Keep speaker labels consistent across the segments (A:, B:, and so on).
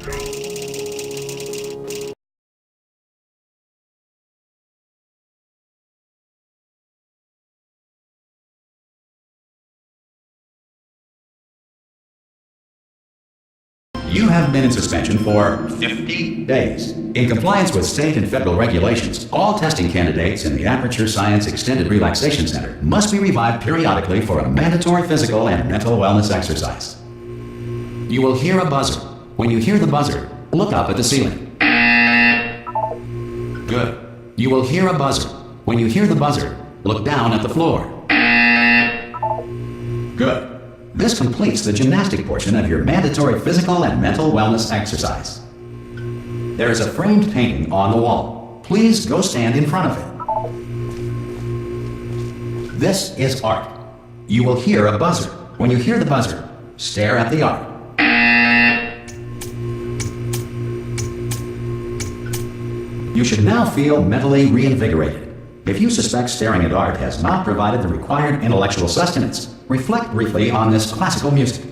A: You have been in suspension for 50 days. In compliance with state and federal regulations, all testing candidates in the Aperture Science Extended Relaxation Center must be revived periodically for a mandatory physical and mental wellness exercise. You will hear a buzzer. When you hear the buzzer, look up at the ceiling. Good. You will hear a buzzer. When you hear the buzzer, look down at the floor. Good. This completes the gymnastic portion of your mandatory physical and mental wellness exercise. There is a framed painting on the wall. Please go stand in front of it. This is art. You will hear a buzzer. When you hear the buzzer, stare at the art. You should now feel mentally reinvigorated. If you suspect staring at art has not provided the required intellectual sustenance, reflect briefly on this classical music.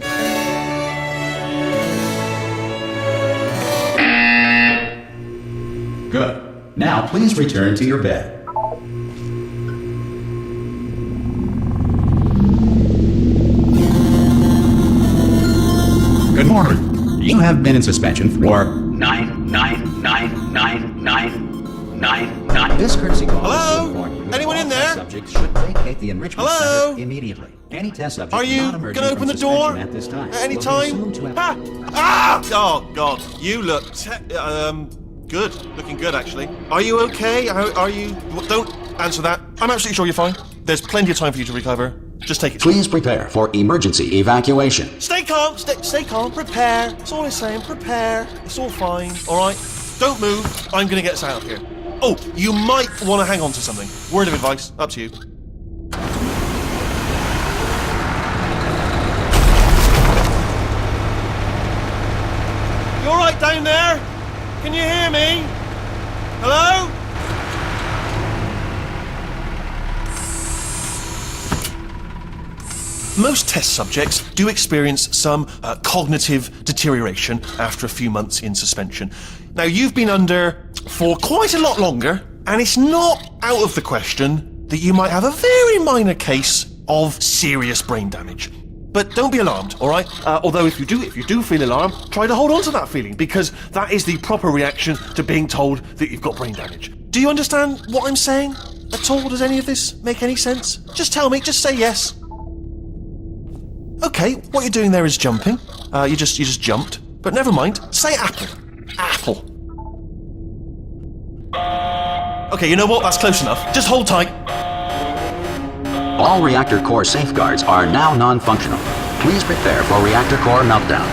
A: Good. Now please return to your bed. Good morning. You have been in suspension for 9999999. This courtesy call.
B: Hello? Anyone in there?
A: Subjects should vacate the enrichment
B: Hello?
A: center immediately. Any test subject
B: Are you
A: not
B: going
A: emerging
B: to
A: from
B: open the door
A: suspension at this time
B: at any
A: will be
B: time?
A: assumed to have-
B: Oh, God. You look good. Looking good, actually. Are you okay? Are you... Don't answer that. I'm absolutely sure you're fine. There's plenty of time for you to recover. Just take it.
A: Please prepare for emergency evacuation.
B: Stay calm. Stay calm. Prepare. That's all I'm saying. Prepare. It's all fine. All right? Don't move. I'm going to get us out of here. Oh, you might want to hang on to something. Word of advice. Up to you. You all right down there? Can you hear me? Hello? Most test subjects do experience some cognitive deterioration after a few months in suspension. Now, you've been under for quite a lot longer, and it's not out of the question that you might have a very minor case of serious brain damage. But don't be alarmed, all right? Although if you do feel alarmed, try to hold on to that feeling, because that is the proper reaction to being told that you've got brain damage. Do you understand what I'm saying at all? Does any of this make any sense? Just tell me, just say yes. Okay, what you're doing there is jumping. You just jumped. But never mind. Say apple. Apple. Okay, you know what? That's close enough. Just hold tight.
A: All reactor core safeguards are now non-functional. Please prepare for reactor core meltdown.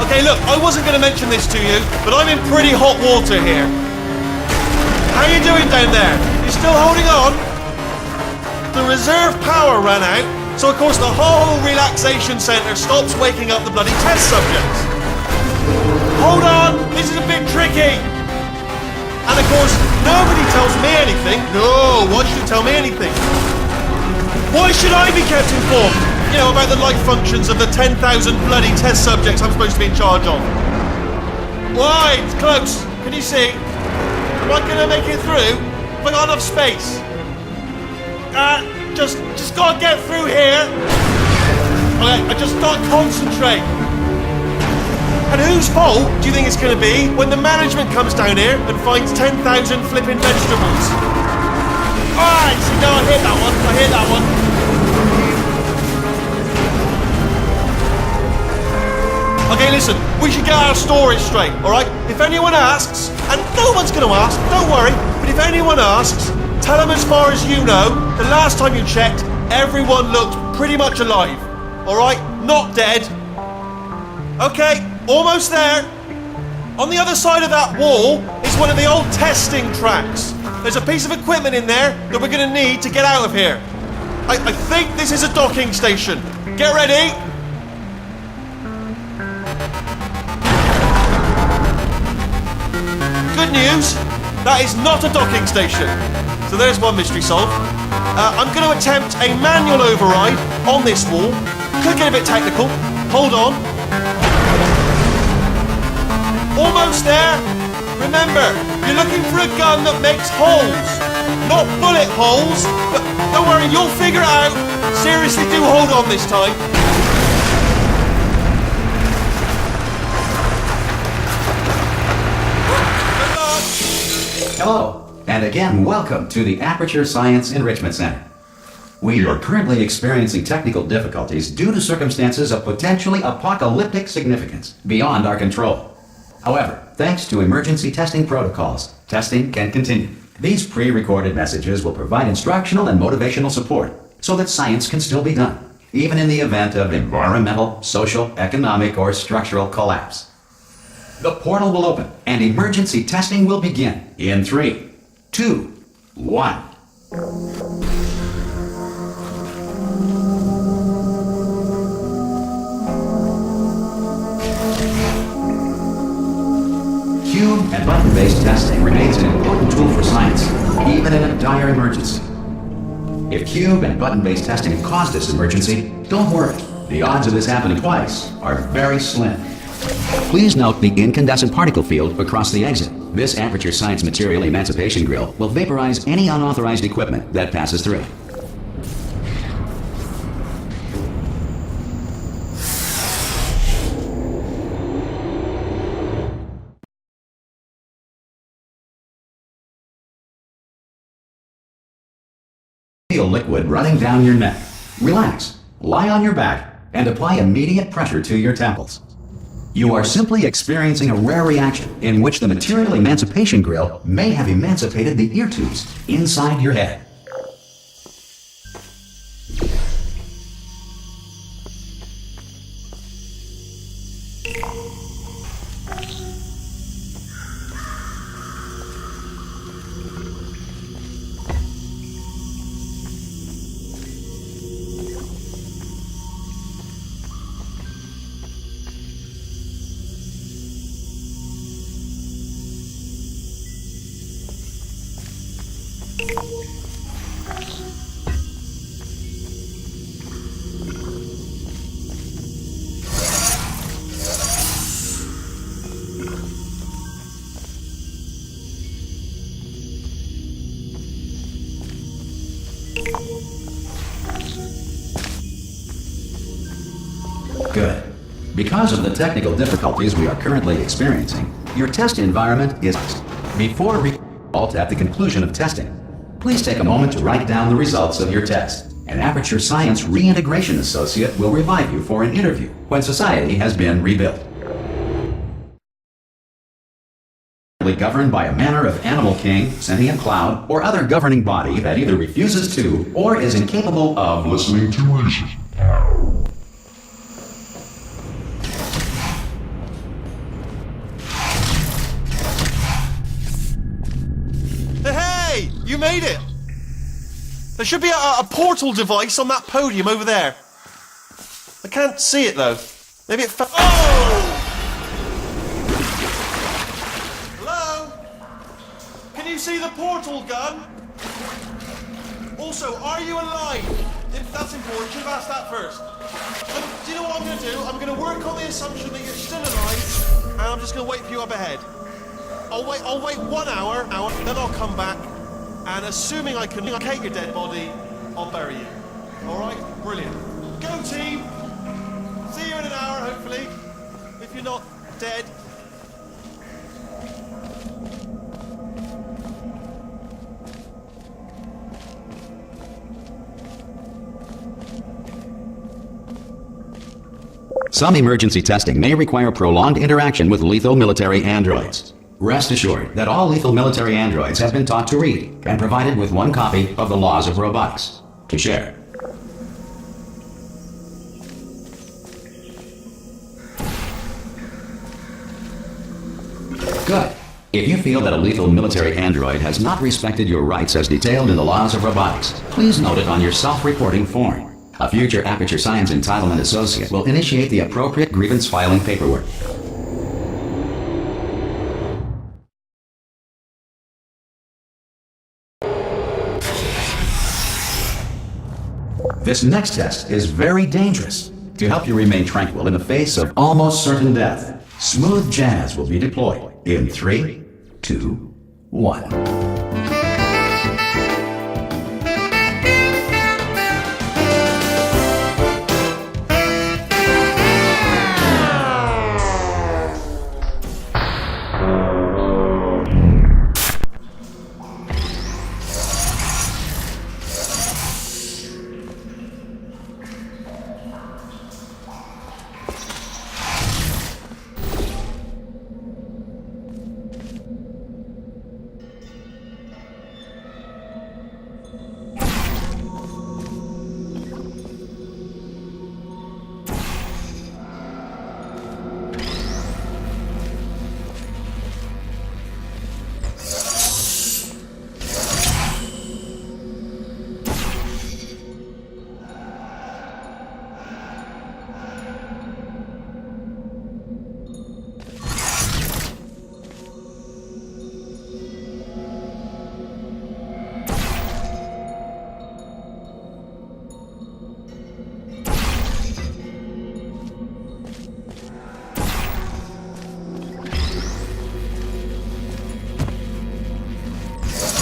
B: Okay, look, I wasn't going to mention this to you, but I'm in pretty hot water here. How you doing down there? You still holding on? The reserve power ran out, so of course the whole relaxation centre stops waking up the bloody test subjects. Hold on, this is a bit tricky. And of course, nobody tells me anything. No, why should you tell me anything? Why should I be kept informed? You know, about the life functions of the 10,000 bloody test subjects I'm supposed to be in charge of. Why? It's close. Can you see? Am I going to make it through? Have I got enough space? Just gotta get through here. Okay, I just gotta concentrate. And whose fault do you think it's gonna be when the management comes down here and finds 10,000 flipping vegetables? Alright, so no, I hear that one. Okay, listen, we should get our stories straight, alright? If anyone asks, and no one's gonna ask, don't worry, but if anyone asks, tell them as far as you know, the last time you checked, everyone looked pretty much alive. Alright? Not dead. Okay, almost there. On the other side of that wall is one of the old testing tracks. There's a piece of equipment in there that we're going to need to get out of here. I think this is a docking station. Get ready. Good news, that is not a docking station. So there's one mystery solved. I'm going to attempt a manual override on this wall. Could get a bit technical. Hold on. Almost there. Remember, you're looking for a gun that makes holes. Not bullet holes, but don't worry, you'll figure it out. Seriously, do hold on this time. Good luck.
A: Hello, and again, welcome to the Aperture Science Enrichment Center. We are currently experiencing technical difficulties due to circumstances of potentially apocalyptic significance beyond our control. However, thanks to emergency testing protocols, testing can continue. These pre-recorded messages will provide instructional and motivational support so that science can still be done, even in the event of environmental, social, economic, or structural collapse. The portal will open and emergency testing will begin in 3, 2, 1. Cube and button-based testing remains an important tool for science, even in a dire emergency. If cube and button-based testing caused this emergency, don't worry. The odds of this happening twice are very slim. Please note the incandescent particle field across the exit. This Aperture Science Material Emancipation Grill will vaporize any unauthorized equipment that passes through. Feel liquid running down your neck. Relax, lie on your back, and apply immediate pressure to your temples. You are simply experiencing a rare reaction in which the Material Emancipation Grill may have emancipated the ear tubes inside your head. Good. Because of the technical difficulties we are currently experiencing, your test environment is... Before we halt at the conclusion of testing, please take a moment to write down the results of your test. An Aperture Science Reintegration Associate will revive you for an interview when society has been rebuilt. Governed by a manner of animal king, sentient cloud, or other governing body that either refuses to or is incapable of listening to reason.
B: Hey, you made it! There should be a portal device on that podium over there. I can't see it though. Maybe it fell. Oh! Can you see the portal gun? Also, are you alive? If that's important, should have asked that first. Do you know what I'm going to do? I'm going to work on the assumption that you're still alive, and I'm just going to wait for you up ahead. I'll wait 1 hour, then I'll come back, and assuming I can locate your dead body, I'll bury you. Alright? Brilliant. Go team! See you in an hour, hopefully. If you're not dead.
A: Some emergency testing may require prolonged interaction with lethal military androids. Rest assured that all lethal military androids have been taught to read and provided with one copy of the Laws of Robotics to share. Good. If you feel that a lethal military android has not respected your rights as detailed in the Laws of Robotics, please note it on your self-reporting form. A future Aperture Science Entitlement Associate will initiate the appropriate grievance filing paperwork. This next test is very dangerous. To help you remain tranquil in the face of almost certain death, Smooth jazz will be deployed in 3, 2, 1.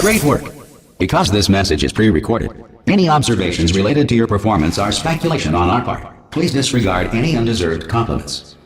A: Great work! Because this message is pre-recorded, any observations related to your performance are speculation on our part. Please disregard any undeserved compliments.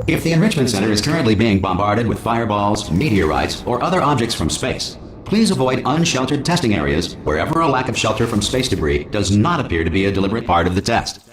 A: If the Enrichment Center is currently being bombarded with fireballs, meteorites, or other objects from space, please avoid unsheltered testing areas wherever a lack of shelter from space debris does not appear to be a deliberate part of the test.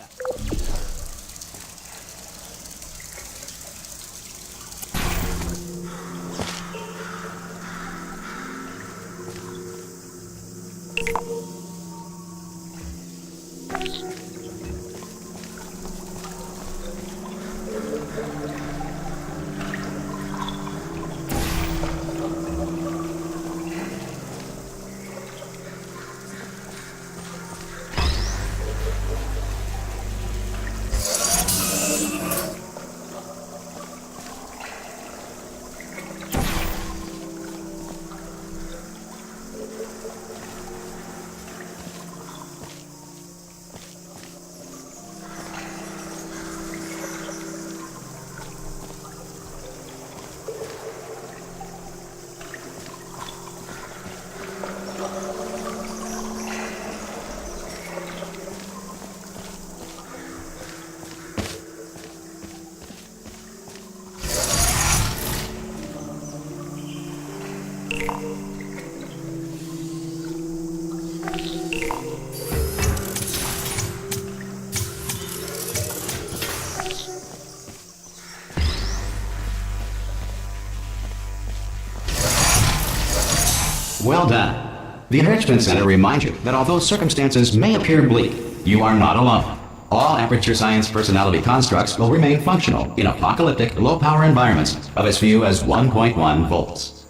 A: Well done. The Enrichment Center reminds you that although circumstances may appear bleak, you are not alone. All Aperture Science personality constructs will remain functional in apocalyptic, low-power environments of as few as 1.1 volts.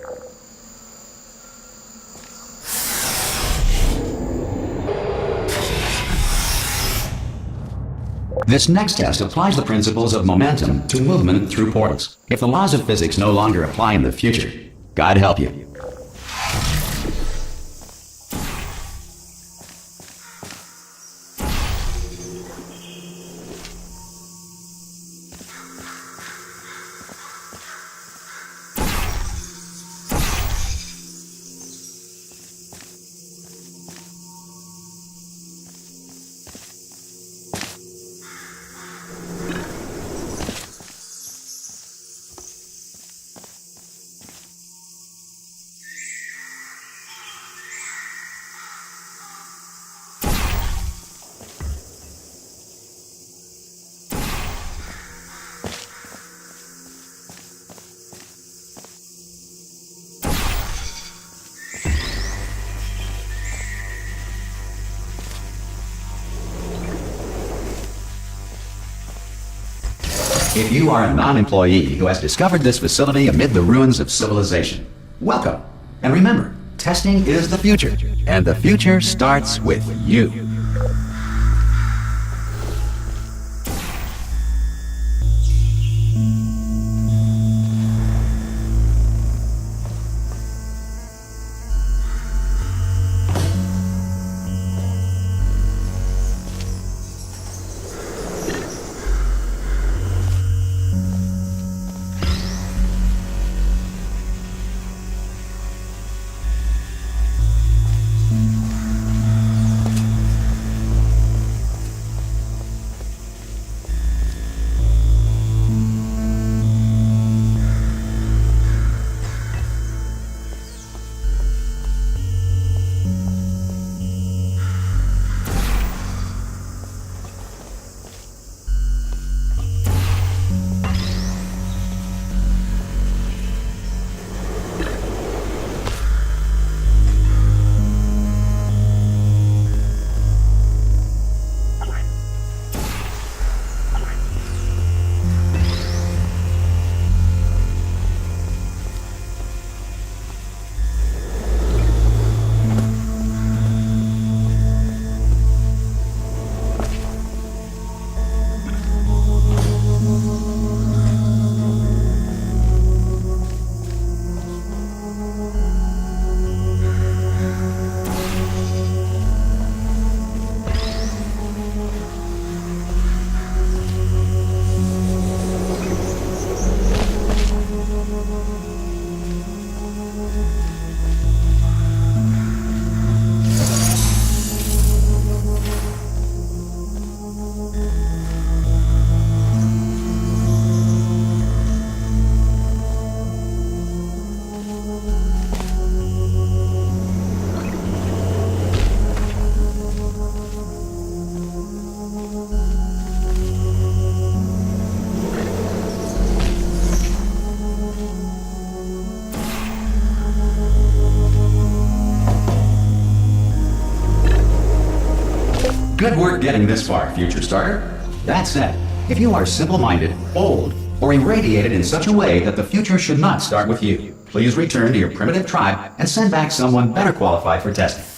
A: This next test applies the principles of momentum to movement through portals. If the laws of physics no longer apply in the future, God help you. If you are a non-employee who has discovered this facility amid the ruins of civilization, welcome. And remember, testing is the future, and the future starts with you. Good work getting this far, future starter. That said, if you are simple-minded, old, or irradiated in such a way that the future should not start with you, please return to your primitive tribe and send back someone better qualified for testing.